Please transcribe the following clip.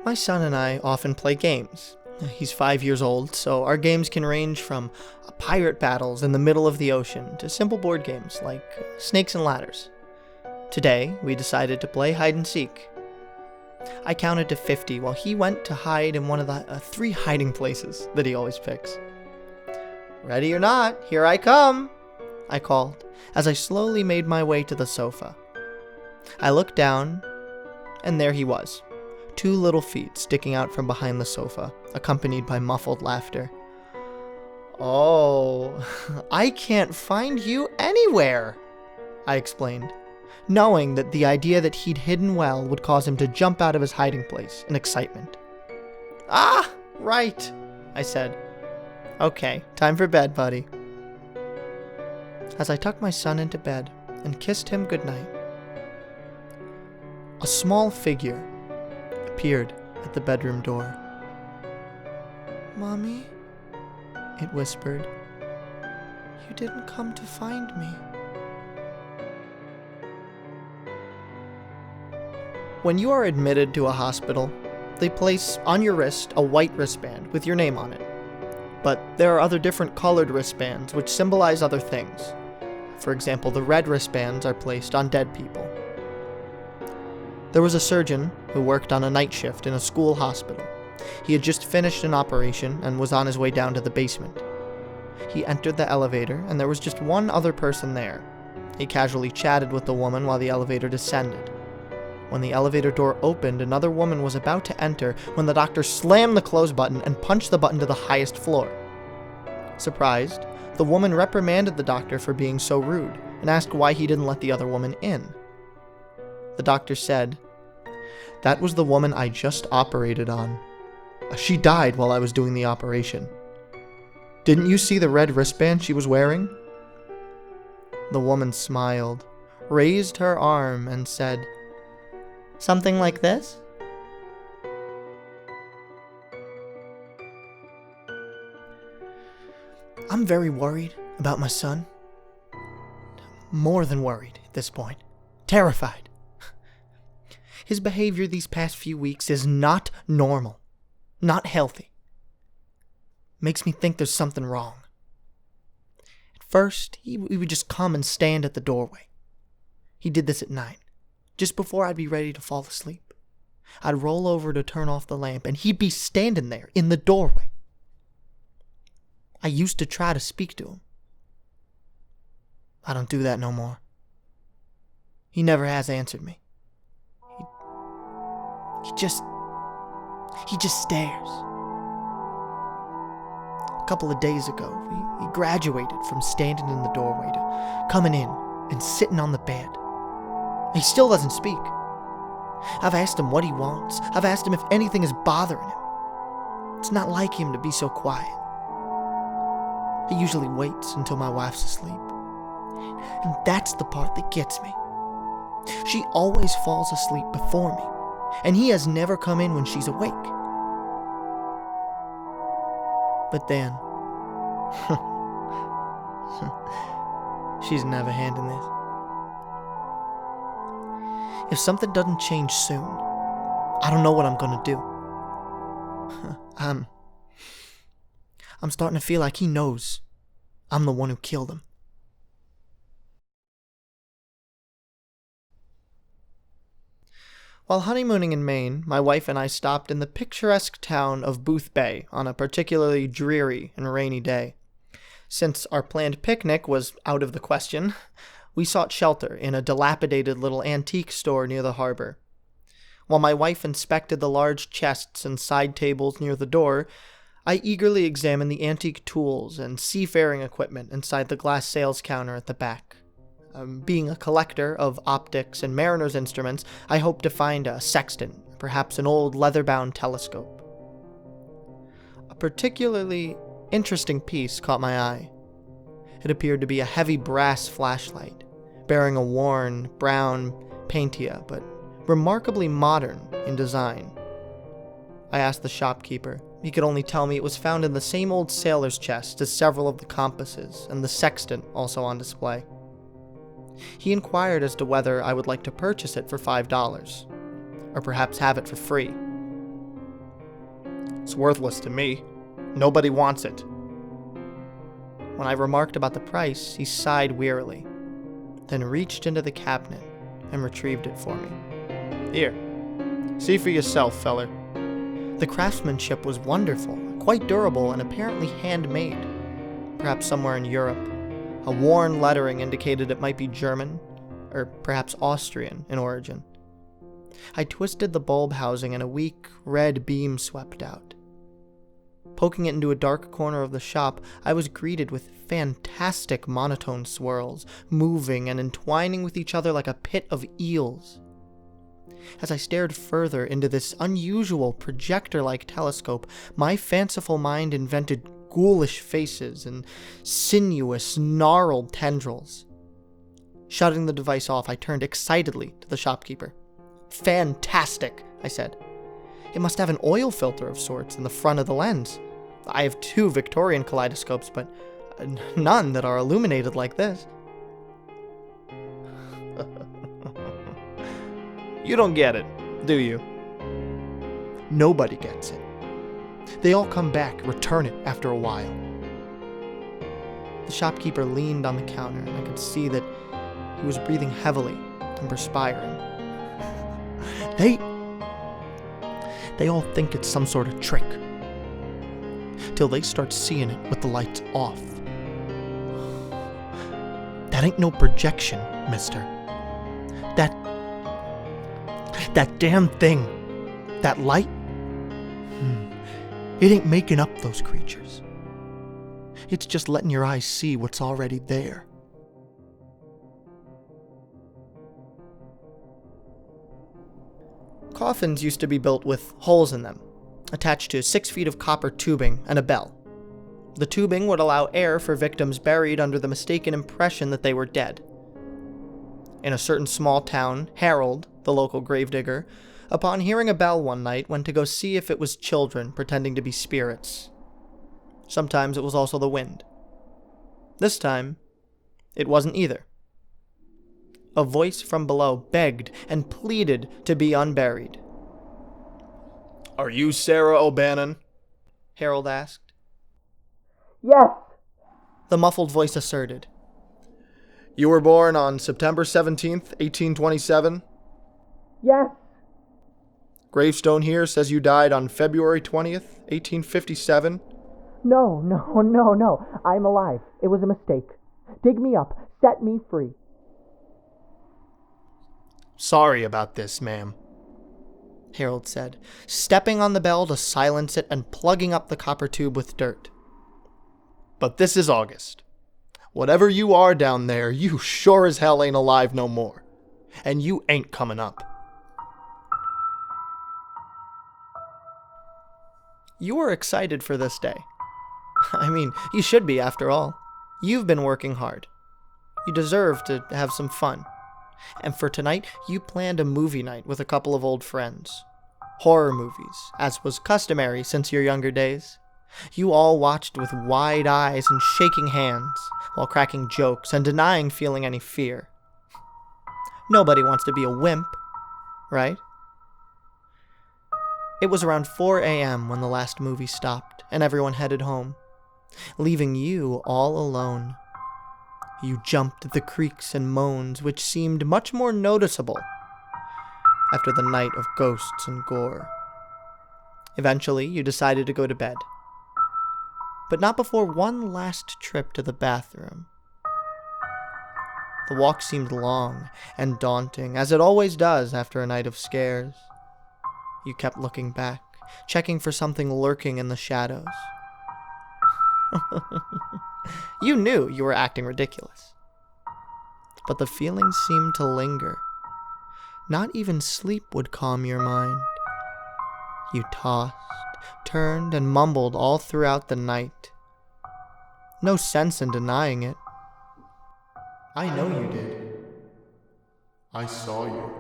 My son and I often play games. He's 5 years old, so our games can range from pirate battles in the middle of the ocean to simple board games like Snakes and Ladders. Today, we decided to play hide and seek. I counted to 50 while he went to hide in one of the 3 hiding places that he always picks. "Ready or not, here I come," I called as I slowly made my way to the sofa. I looked down, and there he was, 2 little feet sticking out from behind the sofa, accompanied by muffled laughter. "Oh, I can't find you anywhere," I explained, knowing that the idea that he'd hidden well would cause him to jump out of his hiding place in excitement. "Ah, right," I said. "Okay, time for bed, buddy." As I tucked my son into bed and kissed him goodnight, a small figure appeared at the bedroom door. "Mommy," it whispered, "you didn't come to find me." When you are admitted to a hospital, they place on your wrist a white wristband with your name on it. But there are other different colored wristbands which symbolize other things. For example, the red wristbands are placed on dead people. There was a surgeon who worked on a night shift in a school hospital. He had just finished an operation and was on his way down to the basement. He entered the elevator, and there was just one other person there. He casually chatted with the woman while the elevator descended. When the elevator door opened, another woman was about to enter when the doctor slammed the close button and punched the button to the highest floor. Surprised, the woman reprimanded the doctor for being so rude and asked why he didn't let the other woman in. The doctor said, "That was the woman I just operated on. She died while I was doing the operation. Didn't you see the red wristband she was wearing?" The woman smiled, raised her arm, and said, "Something like this?" I'm very worried about my son. More than worried at this point. Terrified. His behavior these past few weeks is not normal. Not healthy. Makes me think there's something wrong. At first, he would just come and stand at the doorway. He did this at night, just before I'd be ready to fall asleep. I'd roll over to turn off the lamp, and he'd be standing there in the doorway. I used to try to speak to him. I don't do that no more. He never has answered me. He just stares. A couple of days ago, he graduated from standing in the doorway to coming in and sitting on the bed. He still doesn't speak. I've asked him what he wants. I've asked him if anything is bothering him. It's not like him to be so quiet. He usually waits until my wife's asleep. And that's the part that gets me. She always falls asleep before me, and he has never come in when she's awake. But then, she's never hand in this. If something doesn't change soon, I don't know what I'm gonna do. I'm starting to feel like he knows I'm the one who killed him. While honeymooning in Maine, my wife and I stopped in the picturesque town of Booth Bay on a particularly dreary and rainy day. Since our planned picnic was out of the question, we sought shelter in a dilapidated little antique store near the harbor. While my wife inspected the large chests and side tables near the door, I eagerly examined the antique tools and seafaring equipment inside the glass sales counter at the back. Being a collector of optics and mariner's instruments, I hoped to find a sextant, perhaps an old leather-bound telescope. A particularly interesting piece caught my eye. It appeared to be a heavy brass flashlight, bearing a worn, brown paintia, but remarkably modern in design. I asked the shopkeeper. He could only tell me it was found in the same old sailor's chest as several of the compasses and the sextant also on display. He inquired as to whether I would like to purchase it for $5, or perhaps have it for free. It's worthless to me. Nobody wants it. When I remarked about the price, he sighed wearily, then reached into the cabinet and retrieved it for me. Here, see for yourself, feller. The craftsmanship was wonderful, quite durable, and apparently handmade. Perhaps somewhere in Europe. A worn lettering indicated it might be German, or perhaps Austrian in origin. I twisted the bulb housing and a weak red beam swept out. Poking it into a dark corner of the shop, I was greeted with fantastic monotone swirls, moving and entwining with each other like a pit of eels. As I stared further into this unusual projector-like telescope, my fanciful mind invented ghoulish faces and sinuous, gnarled tendrils. Shutting the device off, I turned excitedly to the shopkeeper. Fantastic, I said. It must have an oil filter of sorts in the front of the lens. I have 2 Victorian kaleidoscopes, but none that are illuminated like this. You don't get it, do you? Nobody gets it. They all come back, return it after a while. The shopkeeper leaned on the counter, and I could see that he was breathing heavily and perspiring. They all think it's some sort of trick, till they start seeing it with the lights off. That ain't no projection, mister. That damn thing, that light, it ain't making up those creatures. It's just letting your eyes see what's already there. Coffins used to be built with holes in them, attached to 6 feet of copper tubing and a bell. The tubing would allow air for victims buried under the mistaken impression that they were dead. In a certain small town, Harold, the local gravedigger, upon hearing a bell one night, went to go see if it was children pretending to be spirits. Sometimes it was also the wind. This time, it wasn't either. A voice from below begged and pleaded to be unburied. Are you Sarah O'Bannon? Harold asked. Yes, the muffled voice asserted. You were born on September 17th, 1827? Yes. Gravestone here says you died on February 20th, 1857? No. I'm alive. It was a mistake. Dig me up. Set me free. Sorry about this, ma'am, Harold said, stepping on the bell to silence it and plugging up the copper tube with dirt. But this is August. Whatever you are down there, you sure as hell ain't alive no more. And you ain't coming up. You are excited for this day. I mean, you should be after all. You've been working hard. You deserve to have some fun. And for tonight, you planned a movie night with a couple of old friends. Horror movies, as was customary since your younger days. You all watched with wide eyes and shaking hands, while cracking jokes and denying feeling any fear. Nobody wants to be a wimp, right? It was around 4 a.m. when the last movie stopped, and everyone headed home, leaving you all alone. You jumped at the creaks and moans, which seemed much more noticeable after the night of ghosts and gore. Eventually, you decided to go to bed, but not before one last trip to the bathroom. The walk seemed long and daunting, as it always does after a night of scares. You kept looking back, checking for something lurking in the shadows. You knew you were acting ridiculous, but the feeling seemed to linger. Not even sleep would calm your mind. You tossed, turned, and mumbled all throughout the night. No sense in denying it. I know you did. I saw you.